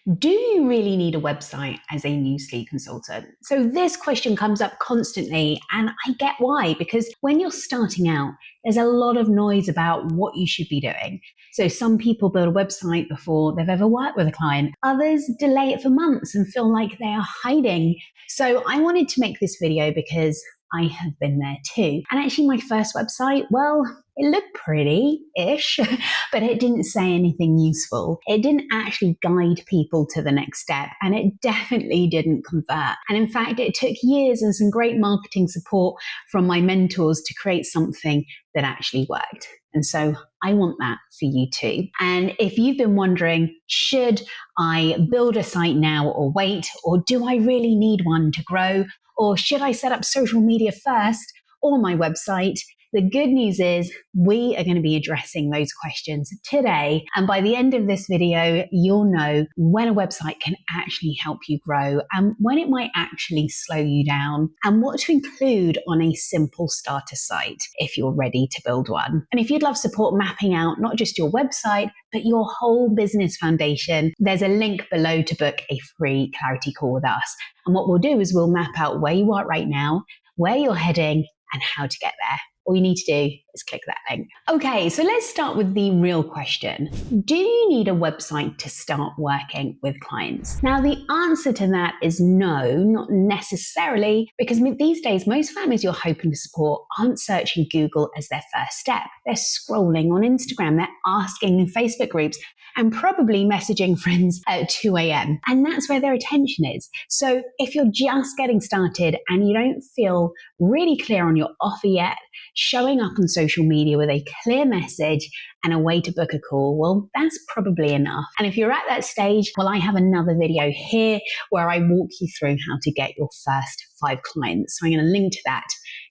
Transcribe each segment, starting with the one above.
Do you really need a website as a new sleep consultant? So this question comes up constantly, and I get why, because when you're starting out, there's a lot of noise about what you should be doing. So some people build a website before they've ever worked with a client. Others delay it for months and feel like they are hiding. So I wanted to make this video because I have been there too. And actually my first website, well, it looked pretty-ish, but it didn't say anything useful. It didn't actually guide people to the next step, and it definitely didn't convert. And in fact, it took years and some great marketing support from my mentors to create something that actually worked. And so I want that for you too. And if you've been wondering, should I build a site now or wait? Or do I really need one to grow? Or should I set up social media first or my website? The good news is we are going to be addressing those questions today. And by the end of this video, you'll know when a website can actually help you grow and when it might actually slow you down and what to include on a simple starter site if you're ready to build one. And if you'd love support mapping out not just your website, but your whole business foundation, there's a link below to book a free clarity call with us. And what we'll do is we'll map out where you are right now, where you're heading, and how to get there. All you need to do is click that link. Okay, so let's start with the real question. Do you need a website to start working with clients? Now, the answer to that is no, not necessarily, because these days, most families you're hoping to support aren't searching Google as their first step. They're scrolling on Instagram, they're asking in Facebook groups, and probably messaging friends at 2 a.m. And that's where their attention is. So if you're just getting started and you don't feel really clear on your offer yet, showing up on social media with a clear message and a way to book a call, well, that's probably enough. And if you're at that stage, well, I have another video here where I walk you through how to get your first 5 clients. So I'm going to link to that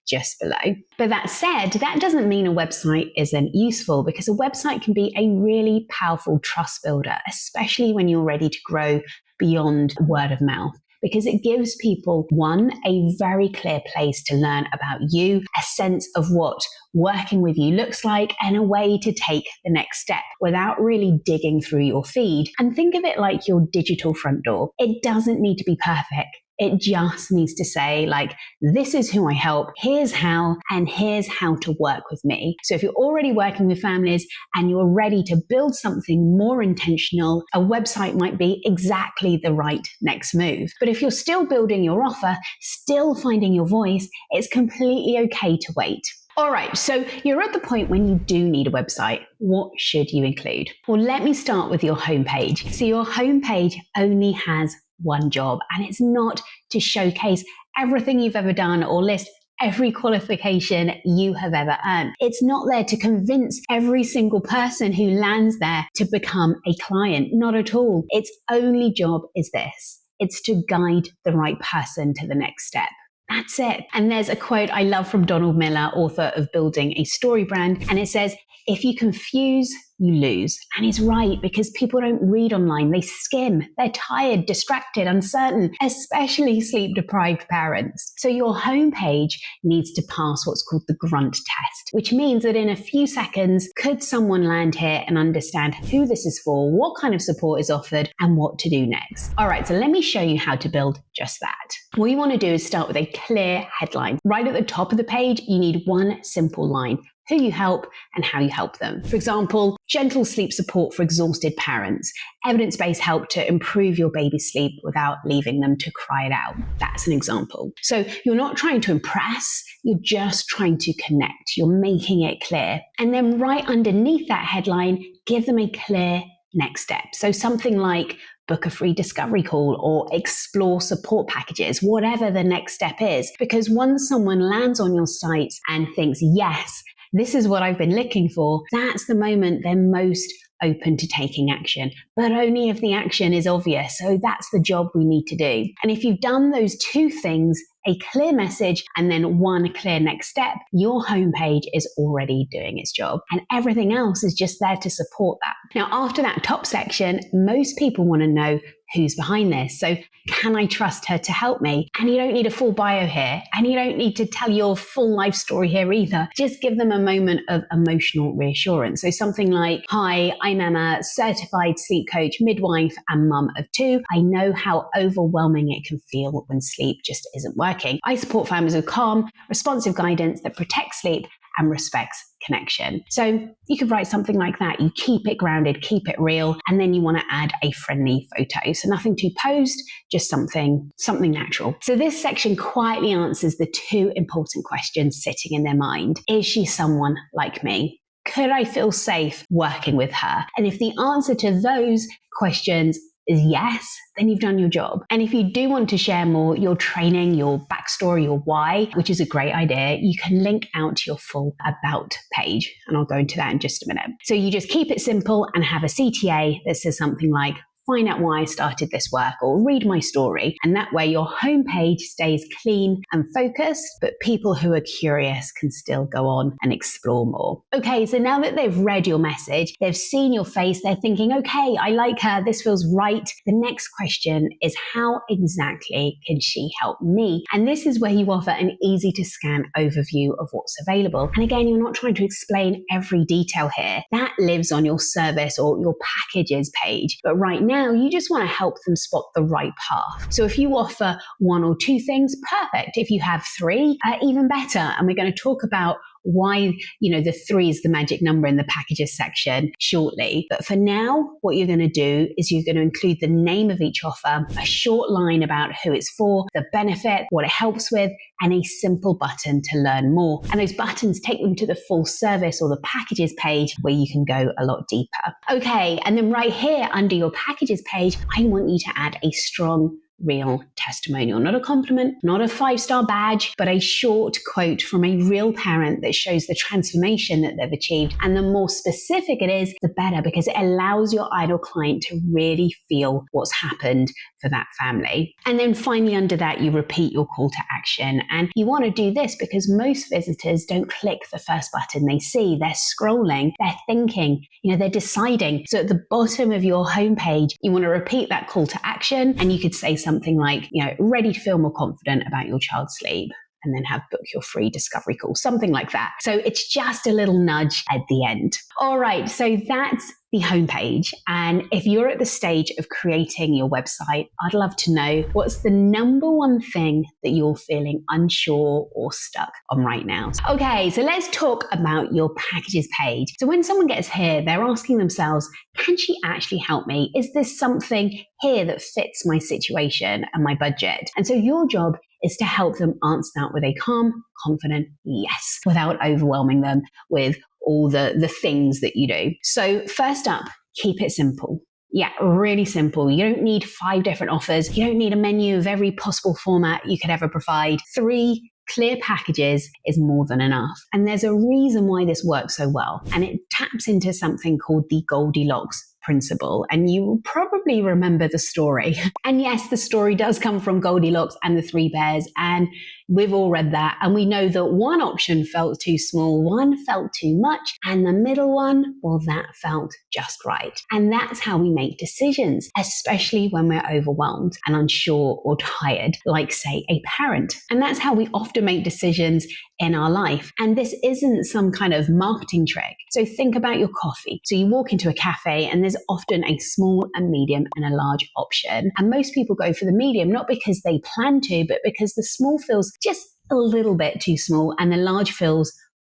just below. But that said, that doesn't mean a website isn't useful, because a website can be a really powerful trust builder, especially when you're ready to grow beyond word of mouth. Because it gives people, one, a very clear place to learn about you, a sense of what working with you looks like, and a way to take the next step without really digging through your feed. And think of it like your digital front door. It doesn't need to be perfect. It just needs to say, like, this is who I help, here's how, and here's how to work with me. So if you're already working with families and you're ready to build something more intentional, a website might be exactly the right next move. But if you're still building your offer, still finding your voice, it's completely okay to wait. All right, so you're at the point when you do need a website. What should you include? Well, let me start with your homepage. So your homepage only has one job, and it's not to showcase everything you've ever done or list every qualification you have ever earned. It's not there to convince every single person who lands there to become a client. Not at all. Its only job is this. It's to guide the right person to the next step. That's it. And there's a quote I love from Donald Miller, author of Building a Story Brand. And it says, if you confuse, you lose. And he's right, because people don't read online. They skim. They're tired, distracted, uncertain, especially sleep-deprived parents. So your homepage needs to pass what's called the grunt test, which means that in a few seconds, could someone land here and understand who this is for, what kind of support is offered, and what to do next? All right, so let me show you how to build just that. What you want to do is start with a clear headline. Right at the top of the page, you need one simple line: who you help and how you help them. For example, gentle sleep support for exhausted parents, evidence-based help to improve your baby's sleep without leaving them to cry it out. That's an example. So you're not trying to impress, you're just trying to connect. You're making it clear. And then right underneath that headline, give them a clear next step. So something like book a free discovery call or explore support packages, whatever the next step is. Because once someone lands on your site and thinks, yes, this is what I've been looking for, that's the moment they're most open to taking action, but only if the action is obvious. So that's the job we need to do. And if you've done those two things, a clear message and then one clear next step, your homepage is already doing its job, and everything else is just there to support that. Now, after that top section, most people want to know who's behind this. So can I trust her to help me? And you don't need a full bio here, and you don't need to tell your full life story here either. Just give them a moment of emotional reassurance. So something like, hi, I'm Emma, certified sleep coach, midwife, and mum of 2. I know how overwhelming it can feel when sleep just isn't working. I support families with calm, responsive guidance that protects sleep and respects connection. So you could write something like that. You keep it grounded, keep it real, and then you want to add a friendly photo. So nothing too posed, just something natural. So this section quietly answers the 2 important questions sitting in their mind. Is she someone like me? Could I feel safe working with her? And if the answer to those questions is yes, then you've done your job. And if you do want to share more, your training, your backstory, your why, which is a great idea, you can link out to your full about page. And I'll go into that in just a minute. So you just keep it simple and have a CTA that says something like, find out why I started this work, or read my story. And that way your homepage stays clean and focused, but people who are curious can still go on and explore more. Okay, so now that they've read your message, they've seen your face, they're thinking, okay, I like her, this feels right. The next question is, how exactly can she help me? And this is where you offer an easy to scan overview of what's available. And again, you're not trying to explain every detail here. That lives on your service or your packages page. But right now, you just want to help them spot the right path. So if you offer 1 or 2 things, perfect. If you have 3, even better. And we're going to talk about why, the 3 is the magic number in the packages section shortly. But for now, what you're going to do is you're going to include the name of each offer, a short line about who it's for, the benefit, what it helps with, and a simple button to learn more. And those buttons take them to the full service or the packages page where you can go a lot deeper. Okay, and then right here under your packages page, I want you to add a strong real testimonial, not a compliment, not a 5-star badge, but a short quote from a real parent that shows the transformation that they've achieved. And the more specific it is, the better, because it allows your ideal client to really feel what's happened for that family. And then finally under that, you repeat your call to action. And you want to do this because most visitors don't click the first button they see. They're scrolling, they're thinking, they're deciding. So at the bottom of your homepage, you want to repeat that call to action, and you could say something like, ready to feel more confident about your child's sleep, and then have book your free discovery call, something like that. So it's just a little nudge at the end. All right, so that's the homepage. And if you're at the stage of creating your website, I'd love to know, what's the number one thing that you're feeling unsure or stuck on right now? Okay, so let's talk about your packages page. So when someone gets here, they're asking themselves, can she actually help me? Is this something here that fits my situation and my budget? And so your job is to help them answer that with a calm, confident yes, without overwhelming them with all the things that you do. So first up, keep it simple. Yeah, really simple. You don't need 5 different offers. You don't need a menu of every possible format you could ever provide. 3 clear packages is more than enough. And there's a reason why this works so well. And it taps into something called the Goldilocks principle. And you will probably remember the story. And yes, the story does come from Goldilocks and the 3 bears. And we've all read that. And we know that one option felt too small, one felt too much, and the middle one, well, that felt just right. And that's how we make decisions, especially when we're overwhelmed and unsure or tired, like say a parent. And that's how we often make decisions in our life. And this isn't some kind of marketing trick. So think about your coffee. So you walk into a cafe and there's often a small, a medium, and a large option. And most people go for the medium, not because they plan to, but because the small feels just a little bit too small and the large feels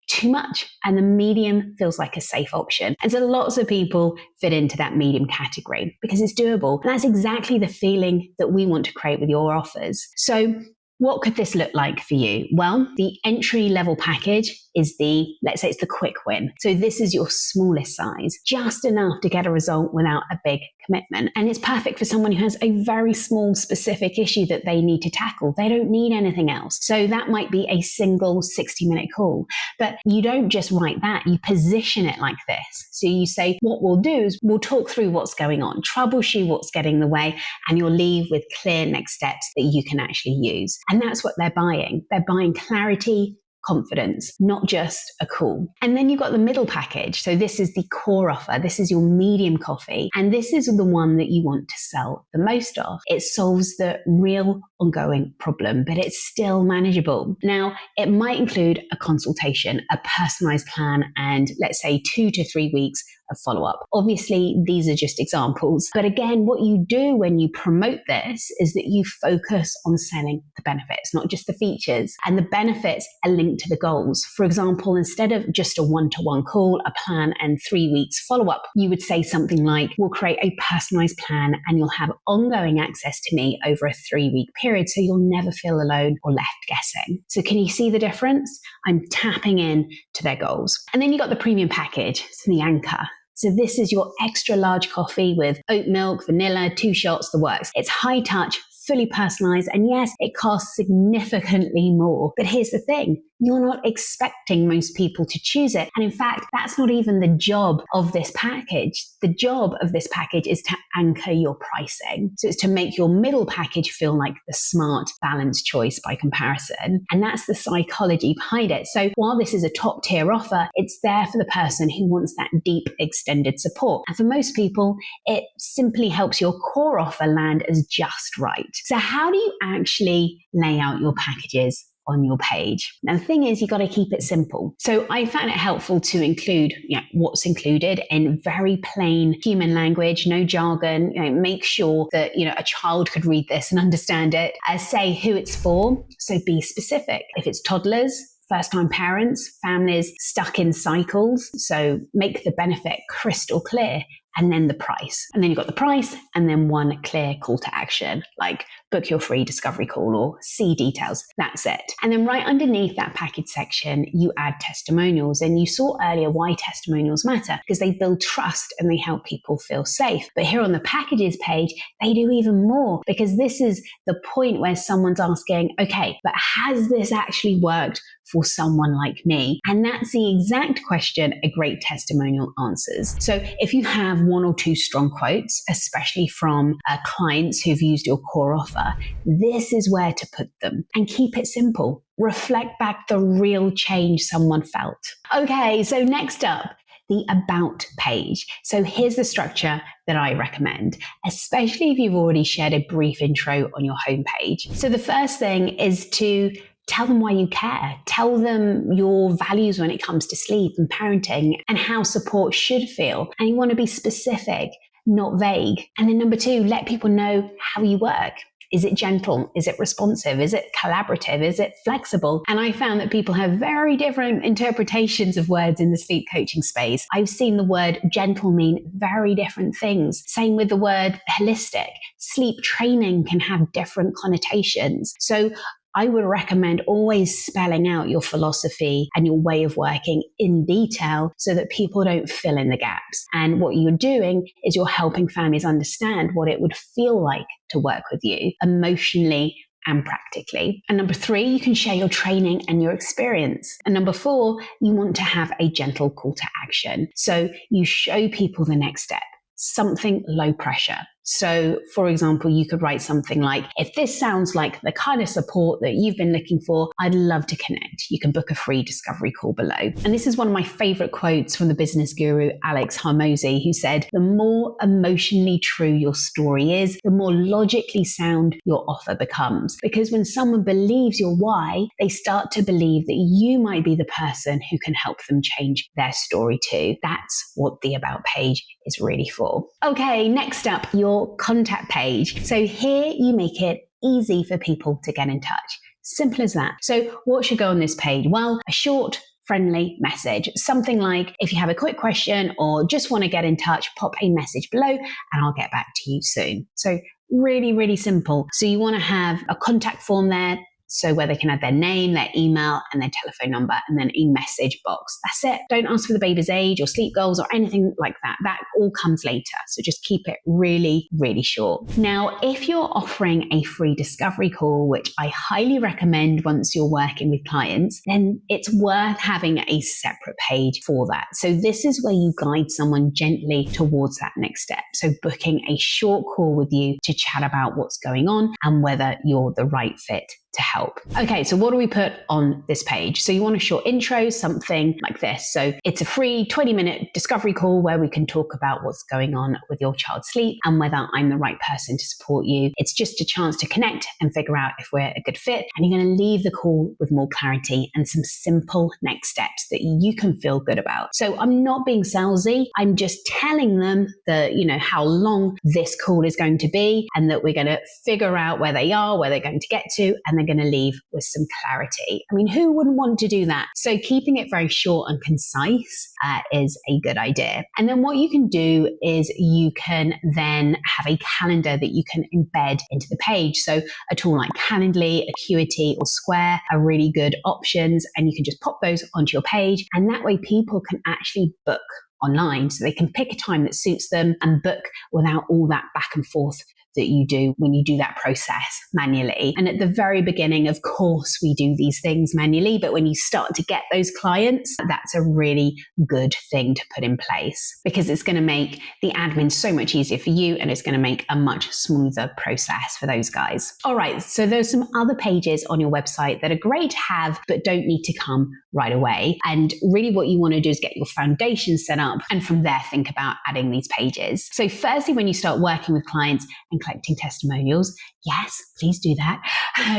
too much, and the medium feels like a safe option. And so lots of people fit into that medium category because it's doable. And that's exactly the feeling that we want to create with your offers. So what could this look like for you? Well, the entry level package is let's say it's the quick win. So this is your smallest size, just enough to get a result without a big commitment. And it's perfect for someone who has a very small specific issue that they need to tackle. They don't need anything else. So that might be a single 60-minute call. But you don't just write that, you position it like this. So you say, what we'll do is we'll talk through what's going on, troubleshoot what's getting in the way, and you'll leave with clear next steps that you can actually use. And that's what they're buying. They're buying clarity, confidence, not just a call. And then you've got the middle package. So this is the core offer. This is your medium coffee. And this is the one that you want to sell the most of. It solves the real ongoing problem, but it's still manageable. Now, it might include a consultation, a personalized plan, and let's say 2 to 3 weeks of follow-up. Obviously, these are just examples. But again, what you do when you promote this is that you focus on selling the benefits, not just the features. And the benefits are linked to the goals. For example, instead of just a one-to-one call, a plan, and 3 weeks follow-up, you would say something like, we'll create a personalized plan and you'll have ongoing access to me over a 3-week period, so you'll never feel alone or left guessing. So can you see the difference? I'm tapping in to their goals. And then you got the premium package, it's the anchor. So this is your extra large coffee with oat milk, vanilla, 2 shots, the works. It's high touch, fully personalized, and yes, it costs significantly more. But here's the thing, you're not expecting most people to choose it. And in fact, that's not even the job of this package. The job of this package is to anchor your pricing. So it's to make your middle package feel like the smart, balanced choice by comparison. And that's the psychology behind it. So while this is a top tier offer, it's there for the person who wants that deep, extended support. And for most people, it simply helps your core offer land as just right. So how do you actually lay out your packages on your page? Now, the thing is, you got to keep it simple. So I found it helpful to include what's included in very plain human language, no jargon. Make sure that a child could read this and understand it. Say who it's for. So be specific. If it's toddlers, first-time parents, families stuck in cycles. So make the benefit crystal clear. And then the price. And then you've got the price and then one clear call to action, like book your free discovery call or see details. That's it. And then right underneath that package section, you add testimonials. And you saw earlier why testimonials matter, because they build trust and they help people feel safe. But here on the packages page, they do even more, because this is the point where someone's asking, okay, but has this actually worked for someone like me? And that's the exact question a great testimonial answers. So if you have 1 or 2 strong quotes, especially from clients who've used your core offer, this is where to put them. And keep it simple. Reflect back the real change someone felt. Okay, so next up, the About page. So here's the structure that I recommend, especially if you've already shared a brief intro on your homepage. So the first thing is to tell them why you care. Tell them your values when it comes to sleep and parenting and how support should feel. And you want to be specific, not vague. And then number 2, let people know how you work. Is it gentle? Is it responsive? Is it collaborative? Is it flexible? And I found that people have very different interpretations of words in the sleep coaching space. I've seen the word gentle mean very different things. Same with the word holistic. Sleep training can have different connotations. So I would recommend always spelling out your philosophy and your way of working in detail so that people don't fill in the gaps. And what you're doing is you're helping families understand what it would feel like to work with you emotionally and practically. And number 3, you can share your training and your experience. And number 4, you want to have a gentle call to action. So you show people the next step, something low pressure. So, for example, you could write something like, if this sounds like the kind of support that you've been looking for, I'd love to connect. You can book a free discovery call below. And this is one of my favorite quotes from the business guru, Alex Hormozi, who said, the more emotionally true your story is, the more logically sound your offer becomes. Because when someone believes your why, they start to believe that you might be the person who can help them change their story too. That's what the About page is really for. Okay, next up, your contact page. So here you make it easy for people to get in touch. Simple as that. So what should go on this page? Well, a short, friendly message. Something like, if you have a quick question or just want to get in touch, pop a message below and I'll get back to you soon. So really, really simple. So you want to have a contact form there, so where they can add their name, their email, and their telephone number, and then a message box. That's it. Don't ask for the baby's age or sleep goals or anything like that. That all comes later. So just keep it really, really short. Now, if you're offering a free discovery call, which I highly recommend once you're working with clients, then it's worth having a separate page for that. So this is where you guide someone gently towards that next step. So booking a short call with you to chat about what's going on and whether you're the right fit to help. Okay, so what do we put on this page? So you want a short intro, something like this. So it's a free 20-minute discovery call where we can talk about what's going on with your child's sleep and whether I'm the right person to support you. It's just a chance to connect and figure out if we're a good fit. And you're going to leave the call with more clarity and some simple next steps that you can feel good about. So I'm not being salesy. I'm just telling them that, how long this call is going to be and that we're going to figure out where they are, where they're going to get to, and they're going to leave with some clarity. I mean, who wouldn't want to do that? So keeping it very short and concise is a good idea. And then what you can do is you can then have a calendar that you can embed into the page. So a tool like Calendly, Acuity, or Square are really good options, and you can just pop those onto your page, and that way people can actually book online. So they can pick a time that suits them and book without all that back and forth that you do when you do that process manually. And at the very beginning, of course, we do these things manually, but when you start to get those clients, that's a really good thing to put in place because it's going to make the admin so much easier for you, and it's going to make a much smoother process for those guys. All right, so there's some other pages on your website that are great to have, but don't need to come right away. And really what you want to do is get your foundation set up, and from there, think about adding these pages. So firstly, when you start working with clients and collecting testimonials, yes, please do that.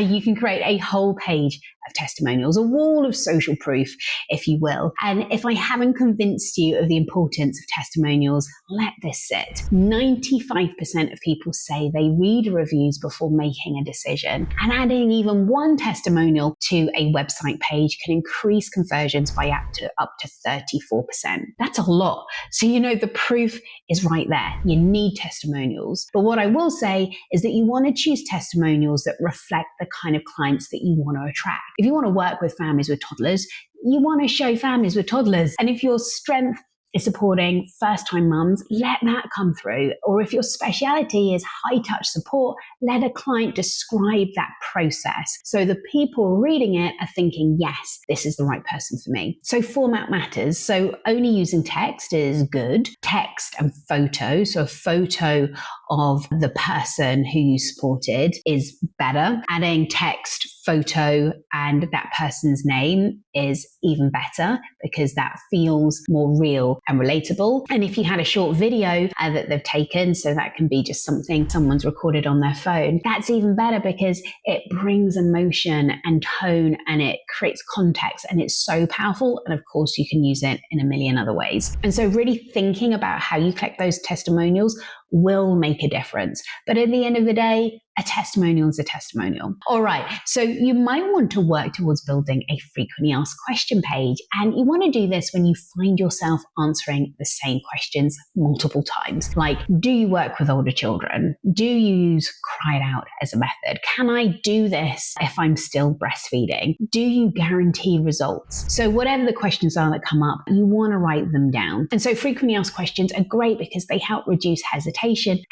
You can create a whole page of testimonials, a wall of social proof, if you will. And if I haven't convinced you of the importance of testimonials, let this sit. 95% of people say they read reviews before making a decision. And adding even one testimonial to a website page can increase conversions by up to 34%. That's a lot. So the proof is right there. You need testimonials. But what I will say is that you want to choose testimonials that reflect the kind of clients that you want to attract. If you want to work with families with toddlers, you want to show families with toddlers. And if your strength is supporting first-time mums, let that come through. Or if your speciality is high-touch support, let a client describe that process. So the people reading it are thinking, yes, this is the right person for me. So format matters. So only using text is good. Text and photo. So a photo of the person who you supported is better. Adding text, photo, and that person's name is even better because that feels more real and relatable. And if you had a short video that they've taken, so that can be just something someone's recorded on their phone, that's even better because it brings emotion and tone and it creates context, and it's so powerful. And of course, you can use it in a million other ways. And so really thinking about how you collect those testimonials will make a difference. But at the end of the day, a testimonial is a testimonial. All right, so you might want to work towards building a frequently asked question page. And you want to do this when you find yourself answering the same questions multiple times. Like, do you work with older children? Do you use Cry It Out as a method? Can I do this if I'm still breastfeeding? Do you guarantee results? So whatever the questions are that come up, you want to write them down. And so frequently asked questions are great because they help reduce hesitation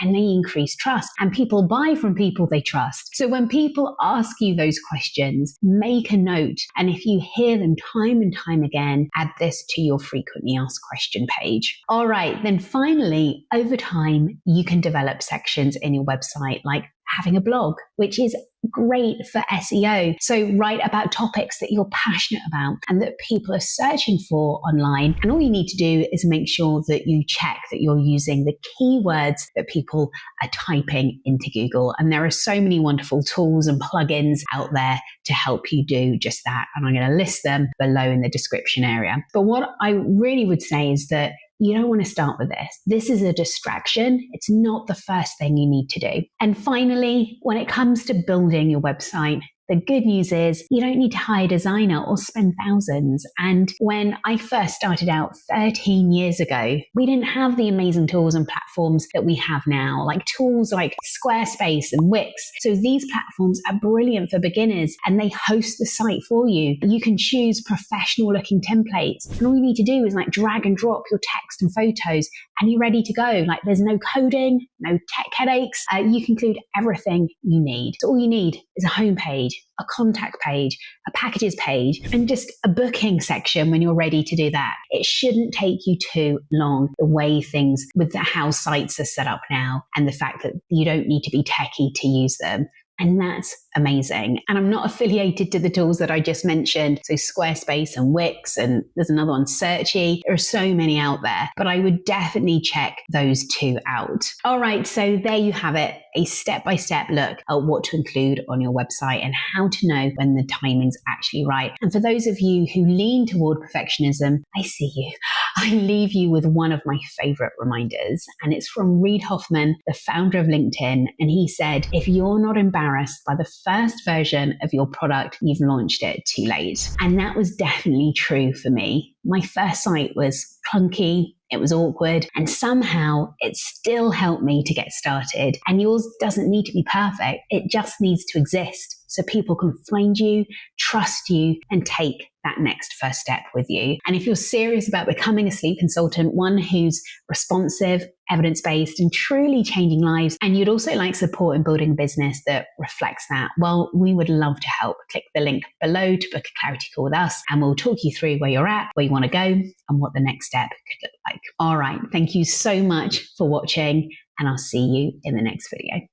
and they increase trust. And people buy from people they trust. So when people ask you those questions, make a note. And if you hear them time and time again, add this to your frequently asked question page. All right, then finally, over time, you can develop sections in your website like having a blog, which is great for SEO. So write about topics that you're passionate about and that people are searching for online. And all you need to do is make sure that you check that you're using the keywords that people are typing into Google. And there are so many wonderful tools and plugins out there to help you do just that. And I'm going to list them below in the description area. But what I really would say is that you don't want to start with this. This is a distraction. It's not the first thing you need to do. And finally, when it comes to building your website, the good news is you don't need to hire a designer or spend thousands. And when I first started out 13 years ago, we didn't have the amazing tools and platforms that we have now, like tools like Squarespace and Wix. So these platforms are brilliant for beginners and they host the site for you. You can choose professional looking templates. And all you need to do is like drag and drop your text and photos and you're ready to go. Like there's no coding, no tech headaches. You can include everything you need. So all you need is a homepage, a contact page, a packages page, and just a booking section when you're ready to do that. It shouldn't take you too long the way things with how sites are set up now and the fact that you don't need to be techie to use them. And that's amazing. And I'm not affiliated to the tools that I just mentioned. So Squarespace and Wix, and there's another one, Searchy. There are so many out there, but I would definitely check those two out. All right, so there you have it, a step-by-step look at what to include on your website and how to know when the timing's actually right. And for those of you who lean toward perfectionism, I see you. I leave you with one of my favorite reminders, and it's from Reid Hoffman, the founder of LinkedIn. And he said, if you're not embarrassed by the first version of your product, you've launched it too late. And that was definitely true for me. My first site was clunky, it was awkward, and somehow it still helped me to get started. And yours doesn't need to be perfect. It just needs to exist so people can find you, trust you, and take that next first step with you. And if you're serious about becoming a sleep consultant, one who's responsive, evidence-based, and truly changing lives, and you'd also like support in building a business that reflects that, well, we would love to help. Click the link below to book a clarity call with us, and we'll talk you through where you're at, where you want to go, and what the next step could look like. All right, thank you so much for watching, and I'll see you in the next video.